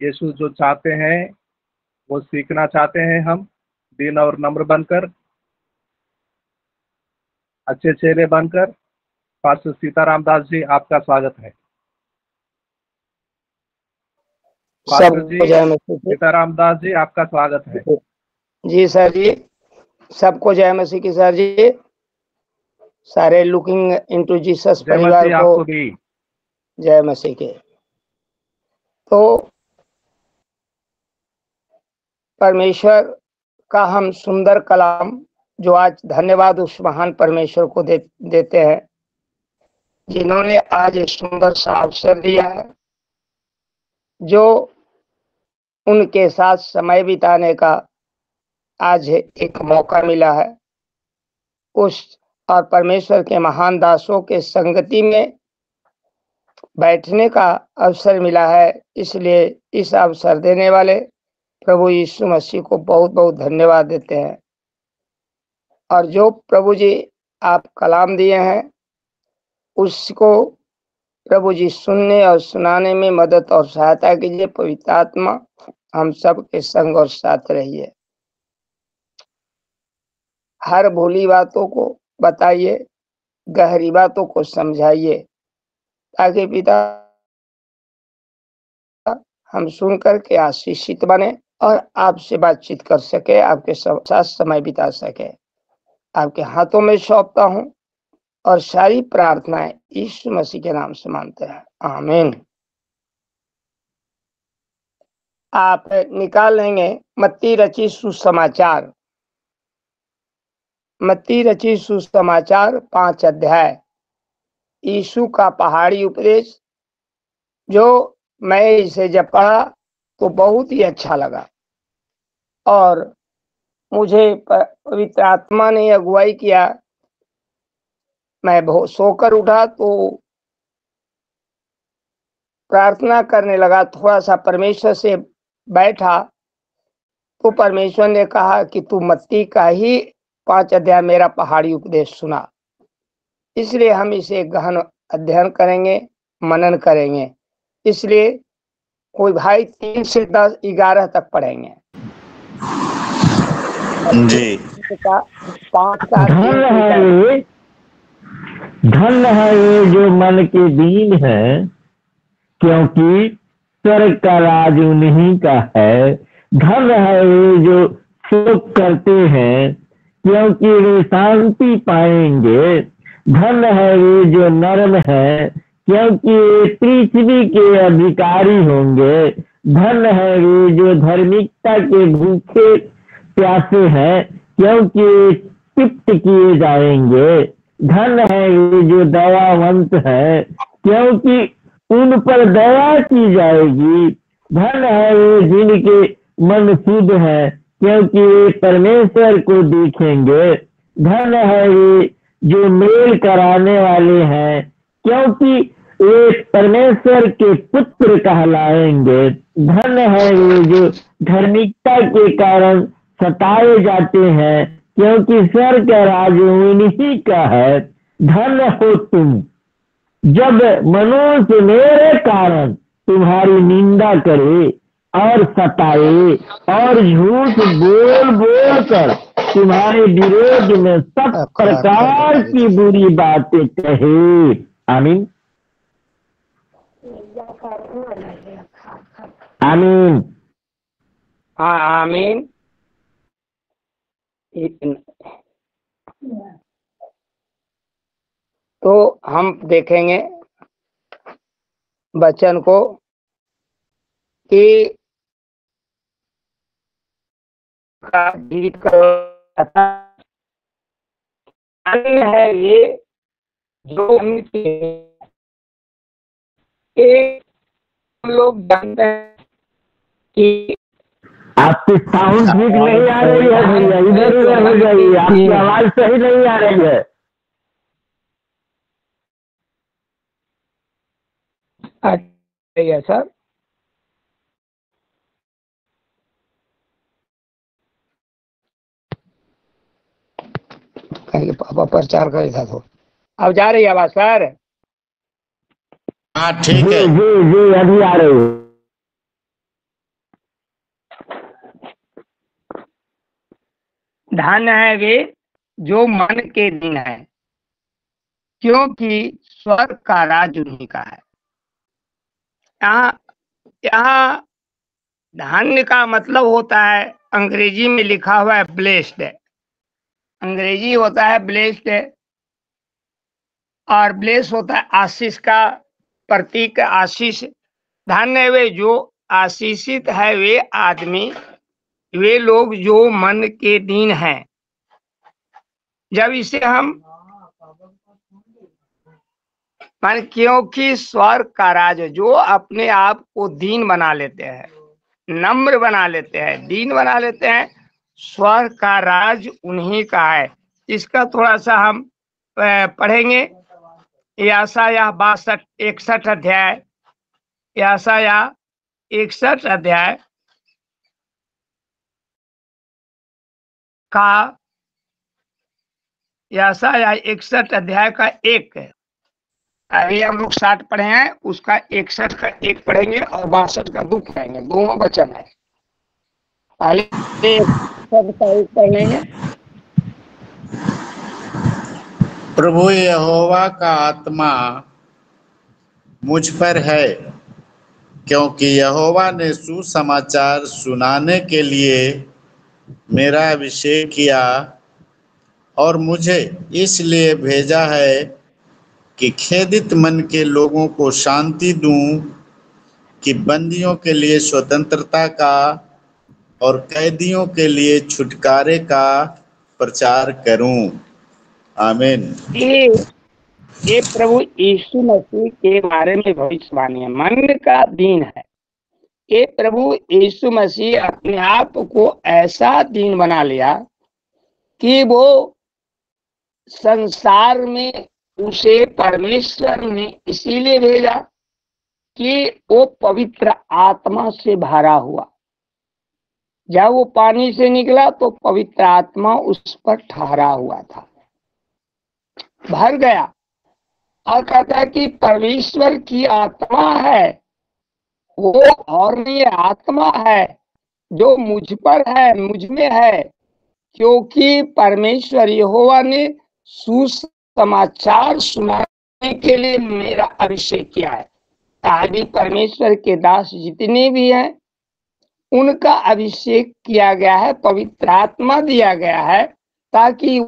यीशु जो चाहते हैं वो सीखना चाहते हैं हम, दीन और नम्र बनकर, अच्छे चेले बनकर। पास्टर सीताराम दास जी, आपका स्वागत है। पास्टर जी सीताराम दास जी, आपका स्वागत है। जी सर जी, सबको जय मसीह की सर जी। सारे लुकिंग इनटू जीसस परिवार को आपको भी जय मसीह के। तो परमेश्वर का हम सुंदर कलाम जो आज धन्यवाद उस महान परमेश्वर को देते हैं जिन्होंने आज एक सुंदर सा अवसर दिया है, जो उनके साथ समय बिताने का आज एक मौका मिला है। उस और परमेश्वर के महान दासों के संगति में बैठने का अवसर मिला है। इसलिए इस अवसर देने वाले प्रभु यीशु मसीह को बहुत बहुत धन्यवाद देते हैं। और जो प्रभु जी आप कलाम दिए हैं उसको प्रभु जी सुनने और सुनाने में मदद और सहायता कीजिए। पवित्र आत्मा हम सब के संग और साथ रहिए। हर भूली बातों को बताइए, गहरी बातों को समझाइए, ताकि पिता हम सुन करके आशीषित बने और आपसे बातचीत कर सके, आपके साथ समय बिता सके। आपके हाथों में सौंपता हूँ और सारी प्रार्थनाएं यीशु मसीह के नाम से मानते हैं, आमीन। आप निकाल लेंगे मत्ती रची सुसमाचार, मत्ती रची सुसमाचार 5 अध्याय, यीशु का पहाड़ी उपदेश। जो मैं इसे जब पढ़ा तो बहुत ही अच्छा लगा और मुझे पवित्र आत्मा ने अगुवाई किया। मैं बहुत सोकर उठा तो प्रार्थना करने लगा, थोड़ा सा परमेश्वर से बैठा तो परमेश्वर ने कहा कि तू मत्ती का ही 5 अध्याय मेरा पहाड़ी उपदेश सुना। इसलिए हम इसे गहन अध्ययन करेंगे, मनन करेंगे। इसलिए कोई भाई 3 से 10 11 तक पढ़ेंगे जी। 5 धन्य है ये जो मन के दीन है, क्योंकि स्वर्ग का राज उन्हीं का है। धन्य है ये जो शोक करते हैं, क्योंकि वे शांति पाएंगे। धन्य है ये जो नर्म है, क्योंकि वे पृथ्वी के अधिकारी होंगे। धन्य है ये जो धार्मिकता के भूखे प्यासे हैं, क्योंकि वे तृप्त किए जाएंगे। धन्य है ये जो दयावंत है, क्योंकि उन पर दया की जाएगी। धन्य है वे जिनके मन शुद्ध है, क्योंकि वे परमेश्वर को देखेंगे। धन्य है वे जो मेल कराने वाले हैं, क्योंकि वे परमेश्वर के पुत्र कहलाएंगे। धन्य है वे जो धार्मिकता के कारण सताए जाते हैं, क्योंकि स्वर्ग का राज उन्हीं का है। धन्य हो तुम जब मनुष्य मेरे कारण तुम्हारी निंदा करे और सताए और झूठ बोल बोल कर तुम्हारे विरोध में सब प्रकार की बुरी बातें कहे। आमीन, आमीन, आमीन। तो हम देखेंगे वचन को कि जीवित है ये जो लोग जानते हैं कि आपकी साउंड ठीक नहीं आ रही है भैया, इधर उधर हो जाइए, आपकी आवाज सही नहीं आ रही है। अच्छा सर, कहीं पापा प्रचार करे था तो अब जा रही है आवाज सर? हाँ ठीक है जी जी अभी आ रही है। धन्य है वे जो मन के दीन है, क्योंकि स्वर्ग का राज उन्हीं का है। यहाँ धन्य का मतलब होता है, अंग्रेजी में लिखा हुआ है ब्लेस्ड, अंग्रेजी होता है ब्लेस्ड, और ब्लेस होता है आशीष का प्रतीक, आशीष। धन्य वे जो आशीषित है वे आदमी, वे लोग जो मन के दीन हैं। जब इसे हम क्योंकि स्वर्ग का राज, जो अपने आप को दीन बना लेते हैं, नम्र बना लेते हैं, दीन बना लेते हैं, स्वर्ग का राज उन्हीं का है। इसका थोड़ा सा हम पढ़ेंगे। यशायाह 61 अध्याय, यशायाह 61 अध्याय का, यशायाह 61 अध्याय का 1, अभी हम लोग 60 पढ़े हैं, उसका 61 का 1 पढ़ेंगे और 62 का 2 पढ़ेंगे, दोनों वचन है। पहले 61 का 1 पढ़ेंगे। प्रभु यहोवा का आत्मा मुझ पर है, क्योंकि यहोवा ने सुसमाचार सुनाने के लिए मेरा अभिषेक किया और मुझे इसलिए भेजा है कि खेदित मन के लोगों को शांति दूं, कि बंदियों के लिए स्वतंत्रता का और कैदियों के लिए छुटकारे का प्रचार करूं। आमीन। ये प्रभु यीशु मसीह के बारे में भविष्यवाणी है, मन का दीन है। ये प्रभु यीशु मसीह अपने आप को ऐसा दीन बना लिया कि वो संसार में उसे परमेश्वर ने इसीलिए भेजा कि वो पवित्र आत्मा से भरा हुआ। जब वो पानी से निकला तो पवित्र आत्मा उस पर ठहरा हुआ था, भर गया, और कहता है कि परमेश्वर की आत्मा है वो, और ये आत्मा है जो मुझ पर है, मुझ में है, क्योंकि परमेश्वर यहोवा ने सुसमाचार सुनाने के लिए मेरा अभिषेक किया है। आदि परमेश्वर के दास जितने भी हैं उनका अभिषेक किया गया है, पवित्र आत्मा दिया गया है, ताकि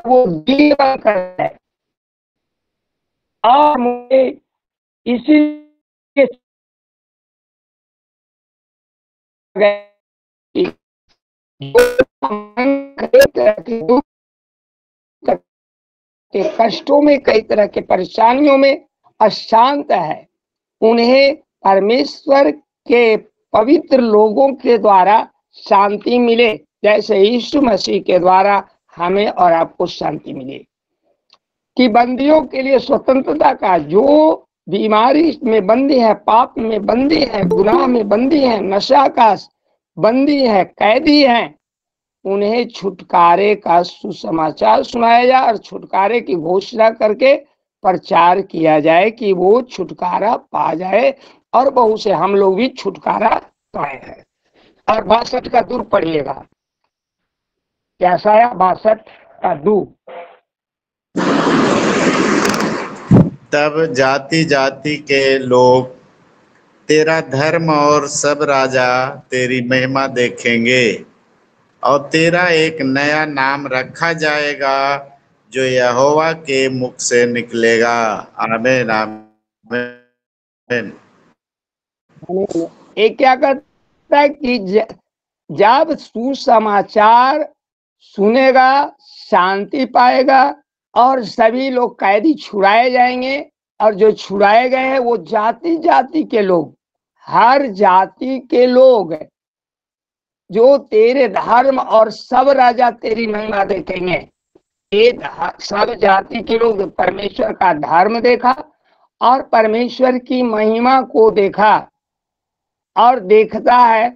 वो दिल करता है। और मुझे इसीलिए के कष्टों में, कई तरह के परेशानियों में अशांत है, उन्हें परमेश्वर के पवित्र लोगों के द्वारा शांति मिले, जैसे यीशु मसीह के द्वारा हमें और आपको शांति मिले। कि बंदियों के लिए स्वतंत्रता का, जो बीमारी में बंदी है, पाप में बंदी है, गुनाह में बंदी है, नशा का बंदी है, कैदी है, उन्हें छुटकारे का सुसमाचार सुनाया जाए और छुटकारे की घोषणा करके प्रचार किया जाए कि वो छुटकारा पा जाए, और बहु से हम लोग भी छुटकारा पाए हैं। और 62 का 2 पढ़िएगा, यशायाह 62 का 2। तब जाति जाति के लोग तेरा धर्म और सब राजा तेरी महिमा देखेंगे, और तेरा एक नया नाम रखा जाएगा जो यहोवा के मुख से निकलेगा। आमीन आमीन। ये क्या करता है कि जब सुसमाचार सुनेगा शांति पाएगा, और सभी लोग कैदी छुड़ाए जाएंगे, और जो छुड़ाए गए हैं वो जाति जाति के लोग, हर जाति के लोग जो तेरे धर्म और सब राजा तेरी महिमा देखेंगे। ये सब जाति के लोग परमेश्वर का धर्म देखा और परमेश्वर की महिमा को देखा और देखता है,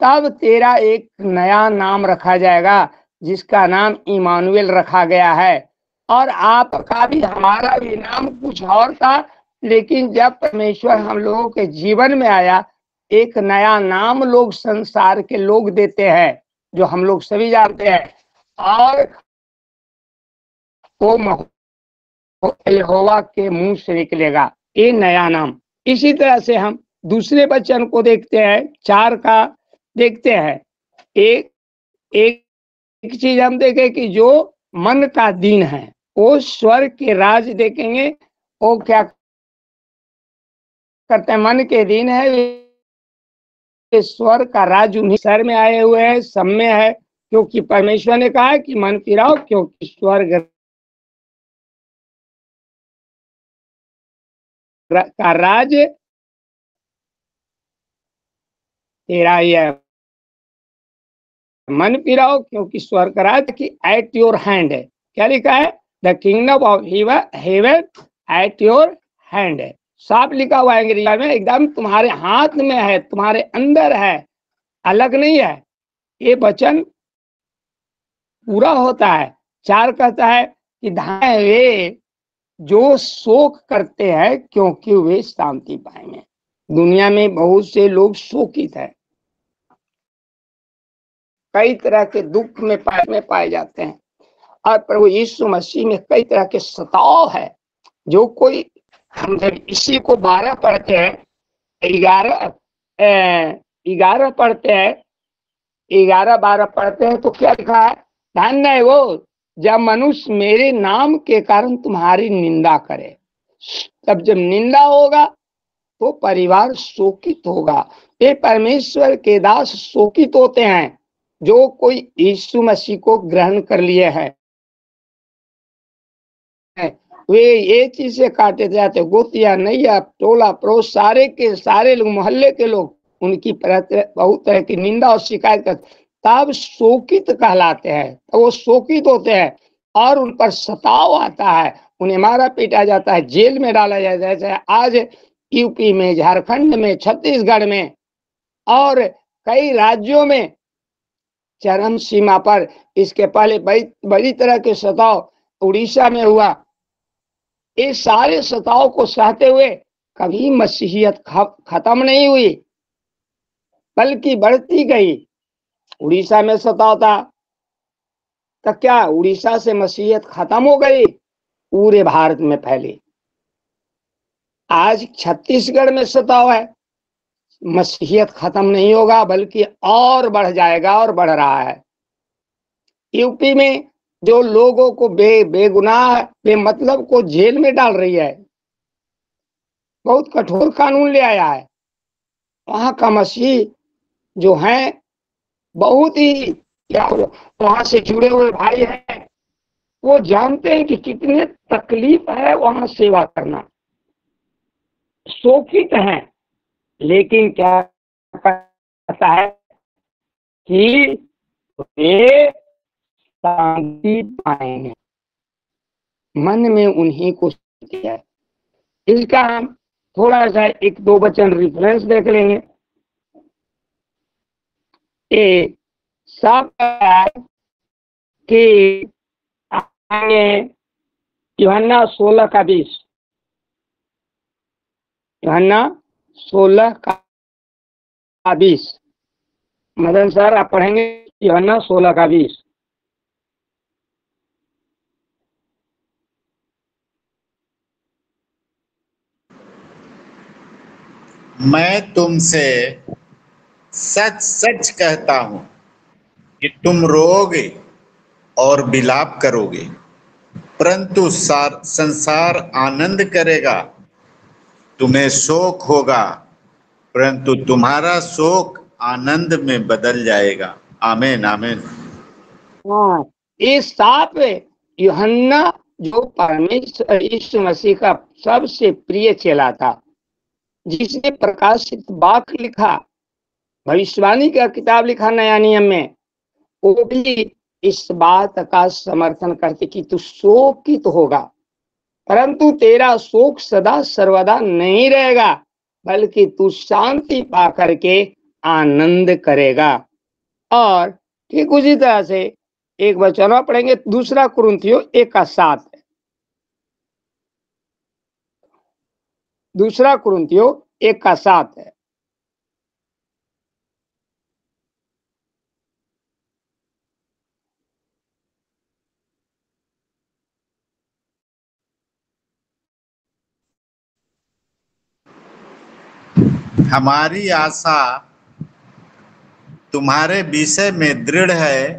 तब तेरा एक नया नाम रखा जाएगा जिसका नाम इमानुएल रखा गया है। और आपका भी हमारा भी नाम कुछ और था, लेकिन जब परमेश्वर हम लोगों के जीवन में आया, एक नया नाम लोग संसार के लोग देते हैं, जो हम लोग सभी जानते हैं, और वो यहोवा के मुंह से निकलेगा, ये नया नाम। इसी तरह से हम दूसरे वचन को देखते हैं, 4 का देखते हैं। एक एक चीज हम देखें कि जो मन का दीन है वो स्वर्ग के राज देखेंगे। वो क्या करते हैं? मन के दीन है, ये स्वर्ग का राज उन्हीं सर में आए हुए हैं, सब में है, क्योंकि परमेश्वर ने कहा है कि मन फिराओ, क्योंकि स्वर्ग का राज तेरा ही है। मन फिराओ, क्योंकि स्वर्ग का राज की एट योर हैंड है। क्या लिखा है? The kingdom of haven at your hand है। साफ लिखा हुआ है अंग्रेजी में, एकदम तुम्हारे हाथ में है, तुम्हारे अंदर है, अलग नहीं है। ये वचन पूरा होता है। 4 कहता है कि धन्य वे जो शोक करते हैं, क्योंकि वे शांति पाएंगे। दुनिया में बहुत से लोग शोकित है, कई तरह के दुख में पाए जाते हैं, और प्रभु यीशु मसीह में कई तरह के सताव है। जो कोई, हम जब इसी को 12 पढ़ते हैं, 11 पढ़ते हैं, 11-12 पढ़ते हैं, तो क्या लिखा है? धन्य है वो जब मनुष्य मेरे नाम के कारण तुम्हारी निंदा करे। तब जब निंदा होगा तो परिवार शोकित होगा। ये परमेश्वर के दास शोकित होते हैं, जो कोई यीशु मसीह को ग्रहण कर लिए हैं। वे ये चीजें काटे जाते, गोतिया, नैया, टोला पड़ोस, सारे के सारे लोग, मोहल्ले के लोग उनकी बहुत तरह की निंदा और शिकायत करते, तब शोकित कहलाते हैं। तो वो शोकित होते हैं और उन पर सताव आता है, उन्हें मारा पीटा जाता है, जेल में डाला जाता है। जैसे आज यूपी में, झारखंड में, छत्तीसगढ़ में और कई राज्यों में चरम सीमा पर। इसके पहले बड़ी तरह के सताव उड़ीसा में हुआ। ये सारे सताव को सहते हुए कभी मसीहियत खत्म नहीं हुई, बल्कि बढ़ती गई। उड़ीसा में सताव था, तो क्या उड़ीसा से मसीहियत खत्म हो गई? पूरे भारत में फैली। आज छत्तीसगढ़ में सताव है, मसीहियत खत्म नहीं होगा, बल्कि और बढ़ जाएगा और बढ़ रहा है। यूपी में जो लोगों को बेगुनाह बेमतलब को जेल में डाल रही है, बहुत कठोर कानून ले आया है। वहां का मसीह जो है बहुत ही, वहां से जुड़े हुए भाई हैं, वो जानते हैं कि कितने तकलीफ है वहां सेवा करना, शोकित हैं। लेकिन क्या कहता है कि वे शांति पाएंगे, मन में उन्हीं को है। इसका हम थोड़ा सा 1-2 वचन रिफरेंस देख लेंगे। ये सब है कि यूहन्ना 16 का 20, यूहन्ना 16 का 20। मदन सर आप पढ़ेंगे यूहन्ना 16 का 20। मैं तुमसे सच सच कहता हूं कि तुम रोओगे और विलाप करोगे, परंतु संसार आनंद करेगा। तुम्हें शोक होगा, परंतु तुम्हारा शोक आनंद में बदल जाएगा। आमीन आमीन। हाँ, ये साफ यूहन्ना जो परमेश्वर यीशु मसीह का सबसे प्रिय चेला था, जिसने प्रकाशित वाक्य लिखा, भविष्यवाणी का किताब लिखा नया नियम में, वो भी इस बात का समर्थन करते कि तू शोकित होगा, परंतु तेरा शोक सदा सर्वदा नहीं रहेगा, बल्कि तू शांति पा करके आनंद करेगा। और ठीक उसी तरह से एक वचन और पढ़ेंगे, 2 कुरिन्थियों 1:7। दूसरा कुरिन्थियों 1:7 है। हमारी आशा तुम्हारे विषय में दृढ़ है,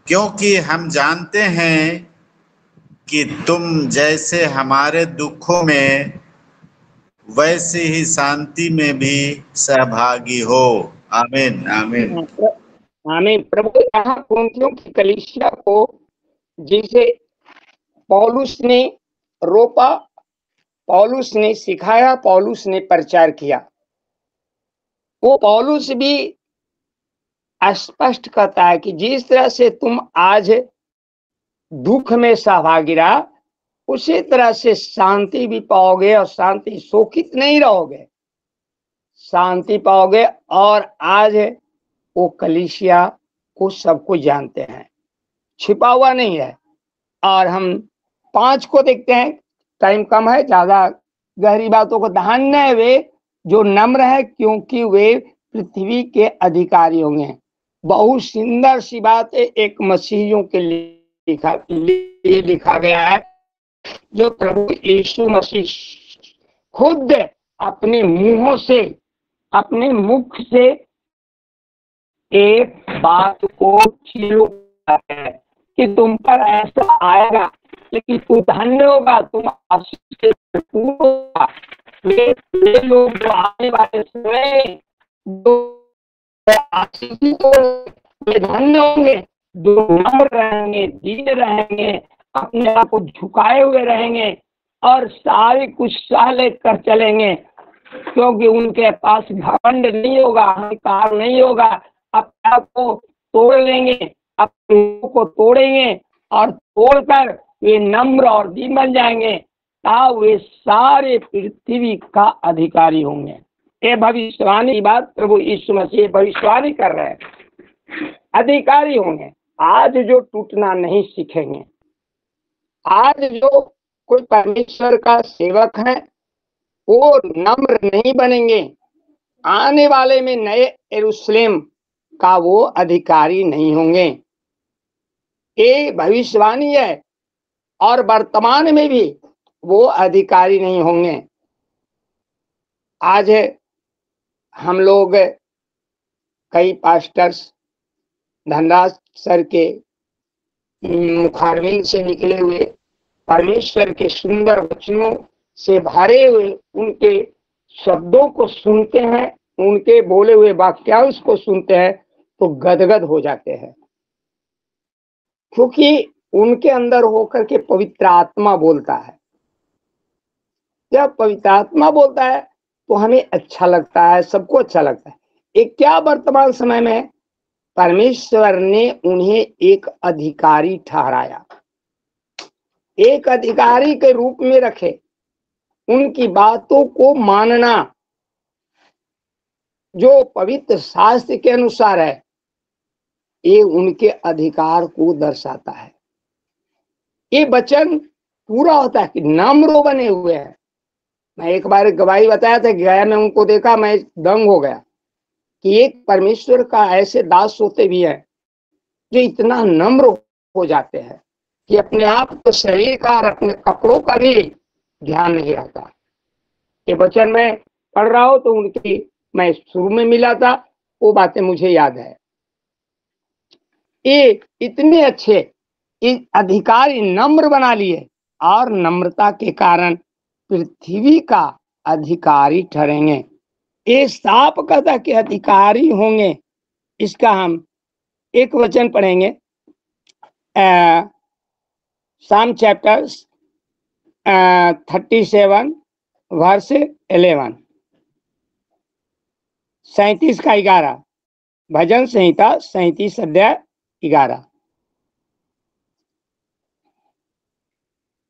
क्योंकि हम जानते हैं कि तुम जैसे हमारे दुखों में वैसे ही शांति में भी सहभागी हो। आमीन आमीन आमीन। प्रभु यहाँ कुरिन्थियों की कलीसिया को जिसे पौलुस ने रोपा, पौलुस ने सिखाया, पौलुस ने प्रचार किया, वो पौलुस भी स्पष्ट कहता है कि जिस तरह से तुम आज दुख में सहभागी रहा, उसी तरह से शांति भी पाओगे, और शांति शोकित नहीं रहोगे, शांति पाओगे। और आज वो कलीसिया को सबको जानते हैं, छिपा हुआ नहीं है। और हम 5 को देखते हैं, टाइम कम है, ज्यादा गहरी बातों को। धन्य है वे जो नम्र है, क्योंकि वे पृथ्वी के अधिकारी होंगे। बहुत सुंदर सी बात है, एक मसीहियों के लिए लिखा गया है, जो प्रभु यीशु मसीह खुद अपने मुंहों से, अपने मुख से एक बात को छिपा है कि तुम पर ऐसा आएगा, लेकिन तू धन्य होगा, तुम आशीष से भरपूर होगा। वे लोग जो आने वाले समय जो आशीषित वे धन्य होंगे, जो नम्र रहेंगे, दीन रहेंगे, अपने आप को झुकाए हुए रहेंगे और सारे कुछ सह लेकर चलेंगे, क्योंकि उनके पास घमंड नहीं होगा, अहंकार नहीं होगा। अपने आप को तोड़ लेंगे, अपने को तोड़ेंगे और तोड़कर वे नम्र और दीन बन जाएंगे, तब वे सारे पृथ्वी का अधिकारी होंगे। ये भविष्यवाणी की बात प्रभु यीशु मसीह भविष्यवाणी कर रहे हैं। अधिकारी होंगे। आज जो टूटना नहीं सीखेंगे, आज जो कोई परमेश्वर का सेवक है वो नम्र नहीं बनेंगे, आने वाले में नए यरूशलेम का वो अधिकारी नहीं होंगे। ये भविष्यवाणी है, और वर्तमान में भी वो अधिकारी नहीं होंगे। आज हम लोग कई पास्टर्स धनराज सर के मुखारबिन से निकले हुए परमेश्वर के सुंदर वचनों से भरे हुए उनके शब्दों को सुनते हैं, उनके बोले हुए वाक्यांश को सुनते हैं तो गदगद हो जाते हैं, क्योंकि उनके अंदर होकर के पवित्र आत्मा बोलता है। जब पवित्र आत्मा बोलता है तो हमें अच्छा लगता है, सबको अच्छा लगता है। एक क्या वर्तमान समय में परमेश्वर ने उन्हें एक अधिकारी ठहराया, एक अधिकारी के रूप में रखे, उनकी बातों को मानना जो पवित्र शास्त्र के अनुसार है, ये उनके अधिकार को दर्शाता है। ये वचन पूरा होता है कि नम्र बने हुए हैं। मैं एक बार गवाही बताया था, गया मैं उनको देखा, मैं दंग हो गया कि एक परमेश्वर का ऐसे दास होते भी है जो इतना नम्र हो जाते हैं कि अपने आप को, शरीर का और अपने कपड़ों का भी ध्यान नहीं रहता। ये वचन मैं पढ़ रहा हूं तो उनकी, मैं शुरू में मिला था, वो बातें मुझे याद है। ये इतने अच्छे अधिकारी नम्र बना लिए, और नम्रता के कारण पृथ्वी का अधिकारी ठहरेंगे। ये साफ कहता कि अधिकारी होंगे। इसका हम एक वचन पढ़ेंगे, साम चैप्टर 37 वर्स 11, 37 का 11, भजन संहिता 37 अध्याय 11,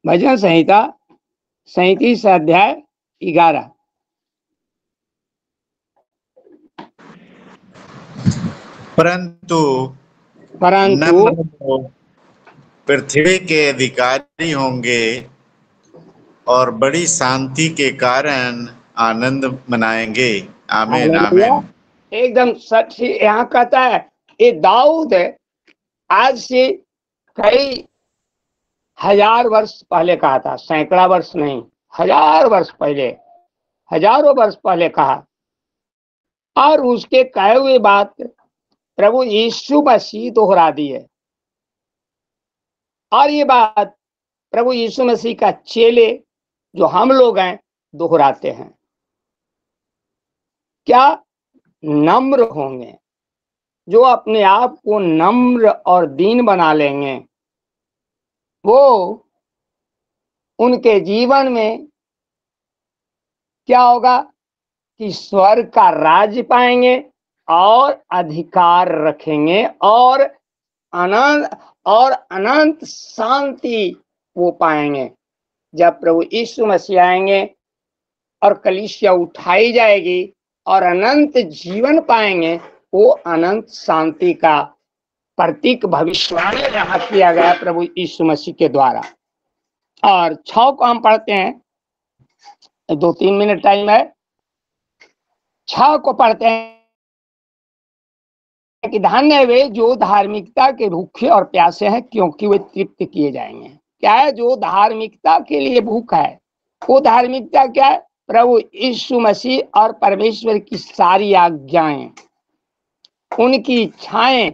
भजन संहिता 37 अध्याय 11। परंतु नम्र पृथ्वी के अधिकारी होंगे और बड़ी शांति के कारण आनंद मनाएंगे। आमीन हालेलुया। आमीन। एकदम सच ही यहाँ कहता है, ये दाऊद आज से कई हजार वर्ष पहले कहा था, सैकड़ा वर्ष नहीं, हजार वर्ष पहले, हजारों वर्ष पहले कहा। और उसके कहे हुए बात प्रभु यीशु मसीह दोहरा दी है। और ये बात प्रभु यीशु मसीह का चेले जो हम लोग हैं दोहराते हैं। क्या? नम्र होंगे, जो अपने आप को नम्र और दीन बना लेंगे, वो उनके जीवन में क्या होगा कि स्वर्ग का राज्य पाएंगे और अधिकार रखेंगे और अनंत शांति वो पाएंगे। जब प्रभु यीशु मसीह आएंगे और कलीसिया उठाई जाएगी और अनंत जीवन पाएंगे, वो अनंत शांति का प्रतीक भविष्यवाणी यहाँ किया गया प्रभु यीशु मसीह के द्वारा। और 6 को हम पढ़ते हैं, 2-3 मिनट टाइम है। 6 को पढ़ते हैं कि धन्य वे जो धार्मिकता के भूखे और प्यासे हैं, क्योंकि वे तृप्त किए जाएंगे। क्या है? जो धार्मिकता के लिए भूख है, वो धार्मिकता क्या है? प्रभु यीशु मसीह और परमेश्वर की सारी आज्ञाएं, उनकी इच्छाएं,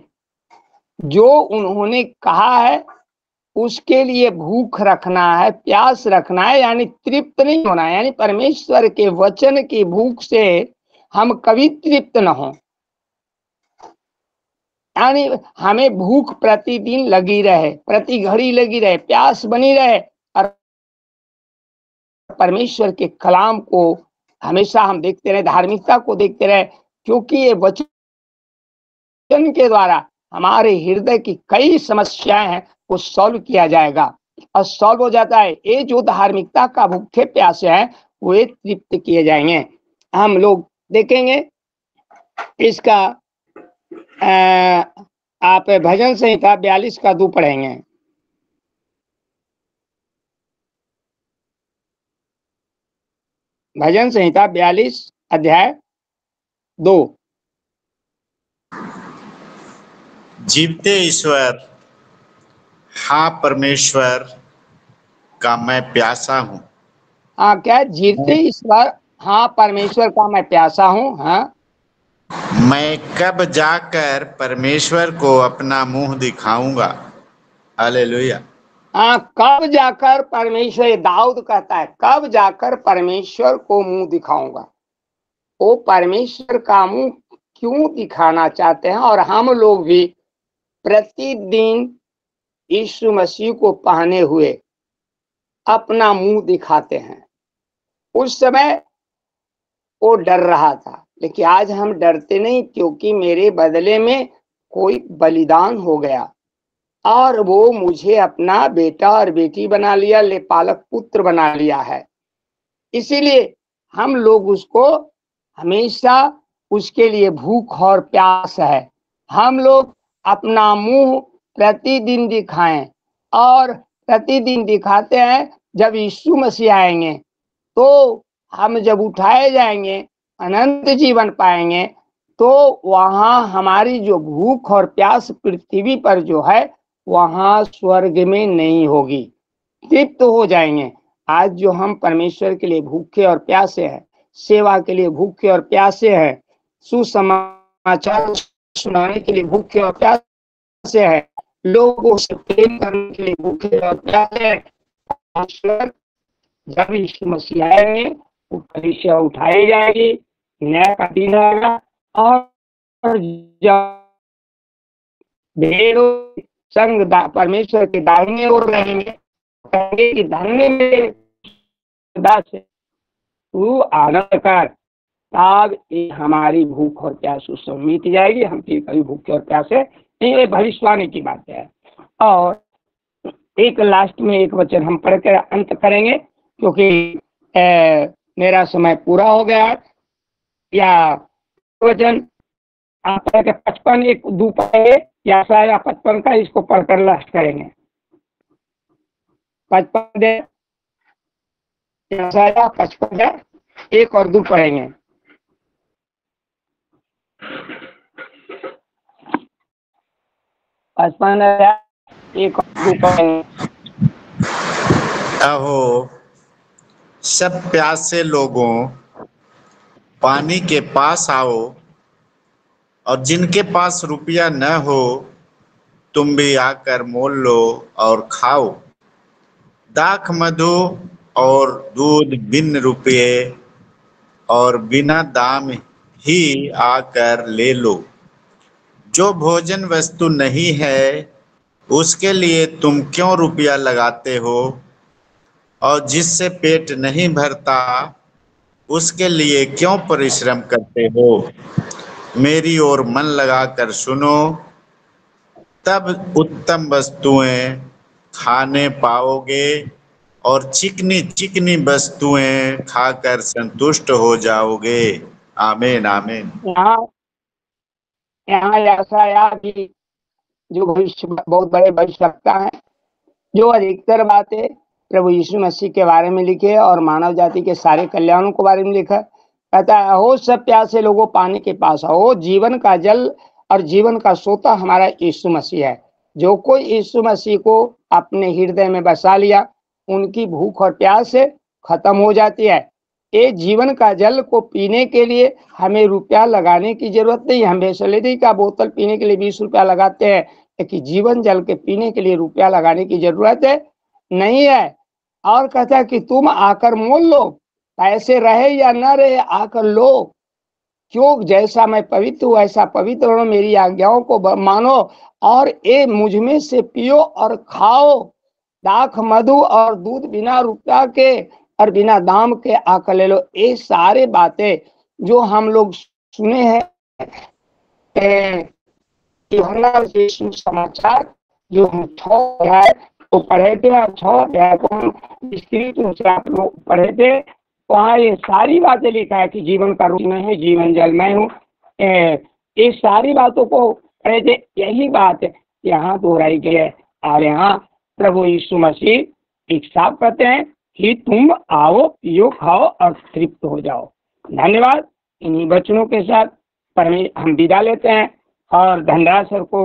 जो उन्होंने कहा है उसके लिए भूख रखना है, प्यास रखना है, यानी तृप्त नहीं होना है। यानी परमेश्वर के वचन की भूख से हम कभी तृप्त न हो, यानी हमें भूख प्रतिदिन लगी रहे, प्रति घड़ी लगी रहे, प्यास बनी रहे, और परमेश्वर के कलाम को हमेशा हम देखते रहे, धार्मिकता को देखते रहे, क्योंकि ये वचन के द्वारा हमारे हृदय की कई समस्याएं हैं वो सॉल्व किया जाएगा और सॉल्व हो जाता है। ये जो धार्मिकता का भूखे प्यासे हैं वे तृप्त किए जाएंगे। हम लोग देखेंगे इसका आप भजन संहिता 42 का 2 पढ़ेंगे। भजन संहिता 42 अध्याय 2। जीवते ईश्वर, हाँ परमेश्वर का मैं प्यासा हूँ। हाँ, क्या? जीवते ईश्वर, हाँ परमेश्वर का मैं प्यासा हूँ। हाँ, मैं कब जाकर परमेश्वर को अपना मुंह दिखाऊंगा। हालेलुया। हाँ, कब जाकर परमेश्वर, दाऊद कहता है कब जाकर परमेश्वर को मुंह दिखाऊंगा। वो परमेश्वर का मुंह क्यों दिखाना चाहते हैं? और हम लोग भी प्रतिदिन यीशु मसीह को पहने हुए अपना मुंह दिखाते हैं। उस समय वो डर रहा था, लेकिन आज हम डरते नहीं, क्योंकि मेरे बदले में कोई बलिदान हो गया और वो मुझे अपना बेटा और बेटी बना लिया, ले पालक पुत्र बना लिया है। इसीलिए हम लोग उसको हमेशा उसके लिए भूख और प्यास है। हम लोग अपना मुंह प्रतिदिन दिखाएं, और प्रतिदिन दिखाते हैं। जब यीशु मसीह आएंगे तो हम जब उठाए जाएंगे, अनंत जीवन पाएंगे, तो वहां हमारी जो भूख और प्यास पृथ्वी पर जो है वहां स्वर्ग में नहीं होगी, तृप्त हो जाएंगे। आज जो हम परमेश्वर के लिए भूखे और प्यासे हैं, सेवा के लिए भूखे और प्यासे हैं, सुसमाचार सुनाने के लिए भूखे और प्यासे हैं, लोगों से प्रेम करने के लिए भूखे और प्यासे हैं, जब यीशु मसीह आएंगे वो कलीसिया उठाई जाएगी, न्याय का दिन आएगा, और जब भेड़ों संग परमेश्वर के दाहिने ओर रहेंगे, कहेंगे कि धन्य मेरे दास तू आनंद कर, तब हमारी भूख और प्यास उस समय मिट जाएगी। हम फिर कभी भूखे और प्यासे नहीं। ये भविष्यवाणी की बात है। और एक लास्ट में एक वचन हम पढ़कर अंत करेंगे, क्योंकि मेरा समय पूरा हो गया। या वचन आप 55 एक 2 पढ़ेंगे, या शायद 55 का इसको पढ़कर लास्ट करेंगे। 55 यशायाह 55 1 और 2 पढ़ेंगे। पचपन 1 और 2 पढ़ेंगे। अहो सब प्यासे लोगों, पानी के पास आओ, और जिनके पास रुपया न हो तुम भी आकर मोल लो और खाओ। दाख मधु और दूध बिन रुपये और बिना दाम ही आकर ले लो। जो भोजन वस्तु नहीं है उसके लिए तुम क्यों रुपया लगाते हो, और जिससे पेट नहीं भरता उसके लिए क्यों परिश्रम करते हो। मेरी ओर मन लगाकर सुनो, तब उत्तम वस्तुएं खाने पाओगे और चिकनी चिकनी वस्तुएं खाकर संतुष्ट हो जाओगे। आमीन आमीन। यहाँ यहाँ यशायाह की जो भविष्य बहुत बड़े भविष्यवक्ता हैं, जो अधिकतर बातें प्रभु यीशु मसीह के बारे में लिखे और मानव जाति के सारे कल्याणों के बारे में लिखा। कहता है, हो सब प्यासे लोगों, पानी के पास आओ। जीवन का जल और जीवन का सोता हमारा यीशु मसीह है। जो कोई यीशु मसीह को अपने हृदय में बसा लिया, उनकी भूख और प्यास खत्म हो जाती है। ये जीवन का जल को पीने के लिए हमें रुपया लगाने की जरूरत नहीं। हम बिसलेरी का बोतल पीने के लिए 20 रुपया लगाते हैं, लेकिन जीवन जल के पीने के लिए रुपया लगाने की जरूरत नहीं है। और कहता है कि तुम आकर मोल लो, पैसे रहे या न रहे आकर लो, क्यों जैसा मैं पवित्र हूँ ऐसा पवित्र हो, मेरी आज्ञाओं को मानो और ये मुझ में से पियो और खाओ। दाख मधु और दूध बिना रुपया के और बिना दाम के आकर ले लो। ये सारे बातें जो हम लोग सुने हैं, समाचार जो हम 6 अध्याय को पढ़े थे और 6 अध्याय को हम विस्तृत रूप से आप लोग पढ़े थे, वहाँ ये सारी बातें लिखा है कि जीवन का रूप मैं है, जीवन जल मैं हूँ। ये सारी बातों को पढ़े थे। यही बात यहाँ दोहराई गई है। और यहाँ प्रभु यीशु मसीह एक साफ कहते हैं कि तुम आओ, पियो, खाओ और तृप्त हो जाओ। धन्यवाद। इन्हीं वचनों के साथ हम विदा लेते हैं और धनराज सर को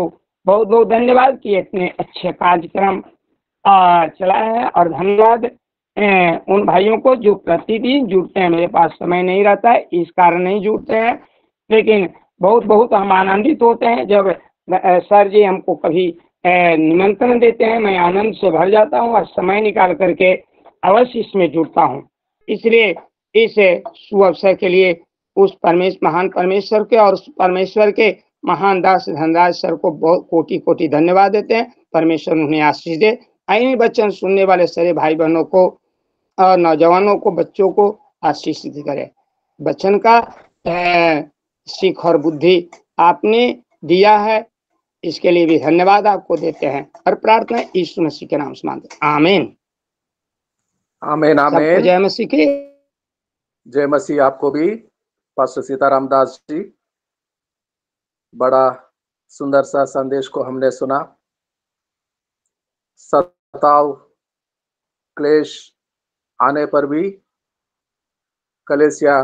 बहुत बहुत धन्यवाद कि इतने अच्छे कार्यक्रम चलाए हैं। और धन्यवाद उन भाइयों को जो प्रतिदिन जुड़ते हैं। मेरे पास समय नहीं रहता है, इस कारण नहीं जुड़ते हैं, लेकिन बहुत बहुत हम आनंदित होते हैं जब सर जी हमको कभी निमंत्रण देते हैं। मैं आनंद से भर जाता हूँ और समय निकाल करके अवश्य इसमें जुड़ता हूँ। इसलिए इस शुभ अवसर के लिए उस महान परमेश्वर के और उस परमेश्वर के महान दास धनराज सर को बहुत कोटि कोटि धन्यवाद देते हैं। परमेश्वर उन्हें आशीष दे। आइए वचन सुनने वाले सारे भाई बहनों को और नौजवानों को, बच्चों को आशीष करे। वचन का सीख और बुद्धि आपने दिया है, इसके लिए भी धन्यवाद आपको देते हैं और प्रार्थना यीशु मसीह के नाम से मांगते हैं। आमीन आमीन आमीन। जय मसीह की जय मसीह। आपको भी पास्टर सीताराम दास जी, बड़ा सुंदर सा संदेश को हमने सुना। सताव क्लेश आने पर भी कलेसिया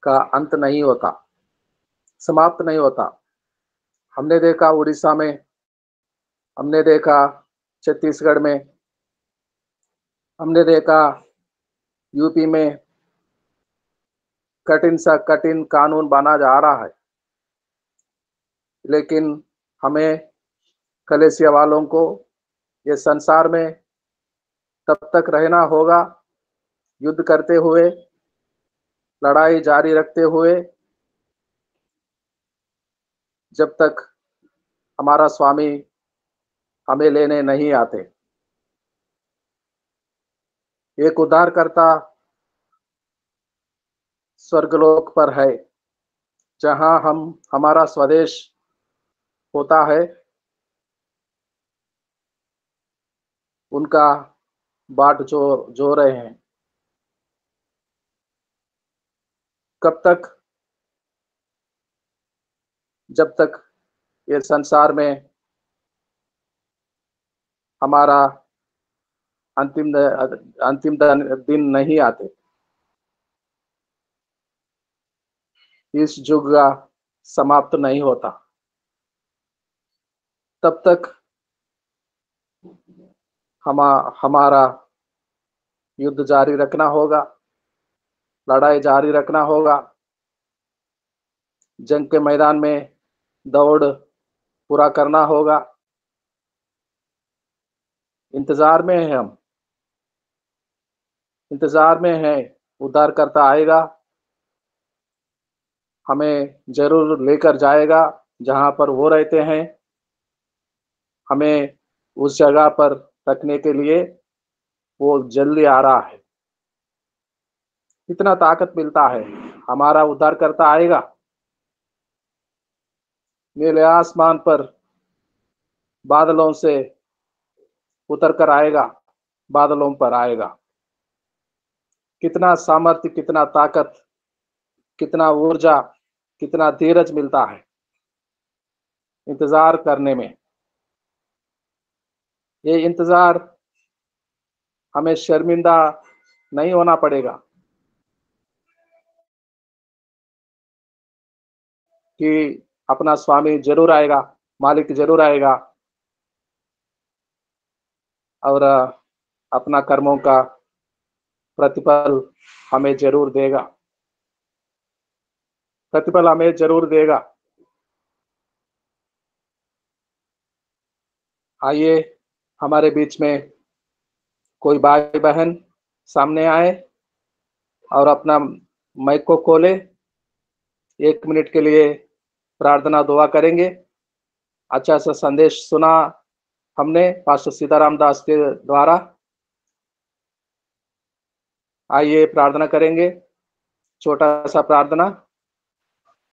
का अंत नहीं होता, समाप्त नहीं होता। हमने देखा उड़ीसा में, हमने देखा छत्तीसगढ़ में, हमने देखा यूपी में कठिन सा कठिन कानून बना जा रहा है, लेकिन हमें कलेसिया वालों को ये संसार में तब तक रहना होगा, युद्ध करते हुए, लड़ाई जारी रखते हुए, जब तक हमारा स्वामी हमें लेने नहीं आते। एक उद्धारकर्ता स्वर्गलोक पर है, जहां हमारा स्वदेश होता है। उनका बाट जो रहे हैं। कब तक? जब तक ये संसार में हमारा अंतिम दिन नहीं आते। इस युग का समाप्त नहीं होता। तब तक हमारा युद्ध जारी रखना होगा, लड़ाई जारी रखना होगा। जंग के मैदान में दौड़ पूरा करना होगा। इंतजार में हैं हम, इंतजार में हैं। उद्धारकर्ता आएगा, हमें जरूर लेकर जाएगा जहां पर वो रहते हैं। हमें उस जगह पर रखने के लिए वो जल्दी आ रहा है। कितना ताकत मिलता है। हमारा उद्धारकर्ता आएगा, नीले आसमान पर बादलों से उतर कर आएगा, बादलों पर आएगा। कितना सामर्थ्य, कितना ताकत, कितना ऊर्जा, कितना धीरज मिलता है इंतजार करने में। ये इंतजार हमें शर्मिंदा नहीं होना पड़ेगा कि अपना स्वामी जरूर आएगा, मालिक जरूर आएगा और अपना कर्मों का प्रतिफल हमें जरूर देगा, प्रतिफल हमें जरूर देगा। आइए हमारे बीच में कोई भाई बहन सामने आए और अपना माइक को खोले। 1 मिनट के लिए प्रार्थना दुआ करेंगे। अच्छा सा संदेश सुना हमने पास्टर सीताराम दास के द्वारा। आइए प्रार्थना करेंगे, छोटा सा प्रार्थना।